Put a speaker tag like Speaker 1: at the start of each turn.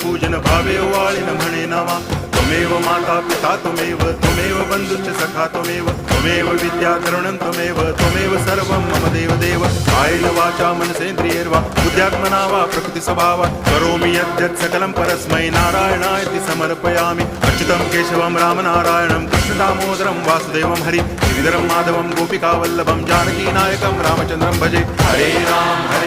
Speaker 1: पूजन भावे वाळिन म्हणे नावा त्वमेव माता पिता त्वमेव बंधुश्च सखा त्वमेव विद्या तरुणं त्वमेव सर्वं मम देव कायेन वाचा मनसेन्द्रियैर्वा बुद्ध्यात्मना वा प्रकृति स्वभावात् करोमि यद्यत् सकलं परस्मै नारायणायति समर्पयामि अच्युतं केशवं रामनारायणं कृष्णदामोदरं वासुदेवं हरि श्रीधरं माधवं गोपिकावल्लभं जानकीनायकं रामचन्द्रं भजे हरे राम हरे